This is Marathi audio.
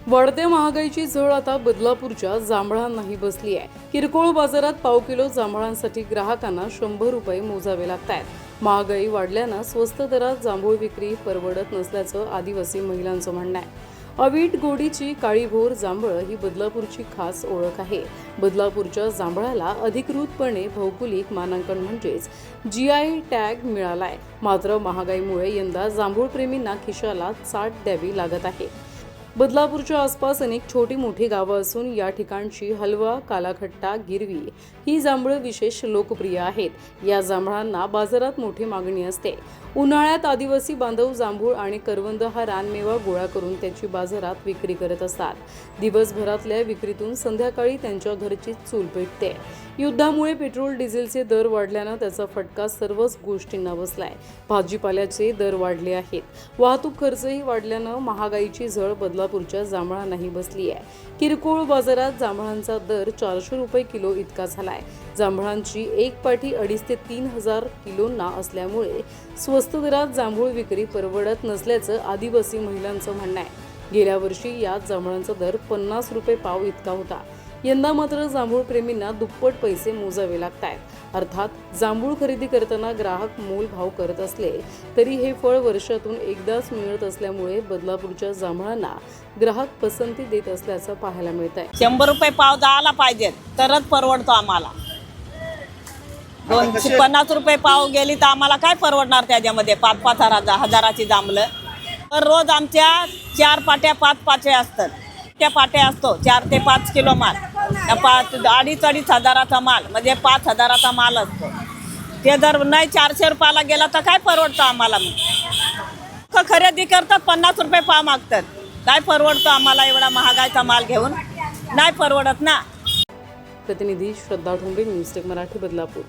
वाढत्या महागाईची झळ आता बदलापूरच्या जांभळांनाही बसली आहे। किरकोळ बाजारात पाव किलो जांभळांसाठी ग्राहकांना 100 रुपये मोजावे लागतात। महागाई वाढल्यानं स्वस्त दरात जांभूळ विक्री परवडत नसल्याचं आदिवासी महिलांचं म्हणणं आहे। अवीट गोडीची काळीभोर जांभळ ही बदलापूरची खास ओळख आहे। बदलापूरच्या जांभळाला अधिकृतपणे भौगोलिक मानांकन म्हणजेच GI टॅग मिळालाय। मात्र महागाईमुळे यंदा जांभूळप्रेमींना खिशाला चाट द्यावी लागत आहे। बदलापूरच्या आसपास अनेक छोटी मोठी गावं असून या ठिकाणची हलवा, कालाखट्टा, गिरवी ही जांभळं विशेष लोकप्रिय आहेत। या जांभळांना बाजारात मोठी मागणी असते। उन्हाळ्यात आदिवासी बांधव जांभूळ आणि करवंद हा रानमेवा गोळा करून त्याची बाजारात विक्री करत असतात। दिवसभरातल्या विक्रीतून संध्याकाळी त्यांच्या घरची चूल पेटते। युद्धामुळे पेट्रोल डिझेलचे दर वाढल्यानं त्याचा फटका सर्वच गोष्टींना बसलाय। भाजीपाल्याचे दर वाढले आहेत, वाहतूक खर्चही वाढल्यानं महागाईची झळ बदलापूरच्या जांभळांनाही बसली आहे। किरकोळ बाजारात जांभळांचा दर 400 रुपये किलो इतका झालाय। जांभळांची एक पाटी 2,500 ते 3,000 किलोंना असल्यामुळे स्वस्त दरात जांभूळ विक्री परवडत नसल्याचं आदिवासी महिलांचं म्हणणं आहे। गेल्या वर्षी याच जांभळांचा दर 50 रुपये पाव इतका होता। यंदा मात्र जांभूळ प्रेमींना दुप्पट पैसे मोजावे लागतात। अर्थात जांभूळ खरेदी करताना ग्राहक मोलभाव करत असले तरी हे फळ वर्षातून एकदाच मिळत असल्यामुळे बदलापूरच्या जांभळांना ग्राहक पसंती देत असल्याचं पाहायला मिळतंय। 100 रुपये पाव द्यायला पाहिजेत तरच परवडतो आम्हाला। 250 रुपये पाव गेली तर आम्हाला काय परवडणार त्याच्यामध्ये 5-5 हजाराची जांभळं। तर रोज आमच्या 4 पाट्या 5 पाट्या असतात। त्या पाट्या असतो 4 ते 5 किलो माल, 2,500 हजाराचा माल म्हणजे 5 हजाराचा माल असतो। ते जर नाही 400 रुपयाला गेला तर काय परवडतं आम्हाला। मग खरेदी करतात 50 रुपये पाव मागतात, काय परवडतो आम्हाला एवढा महागाईचा माल घेऊन? नाही परवडत ना। प्रतिनिधी श्रद्धा ठोंबे, न्यूज टेक मराठी, बदलापूर।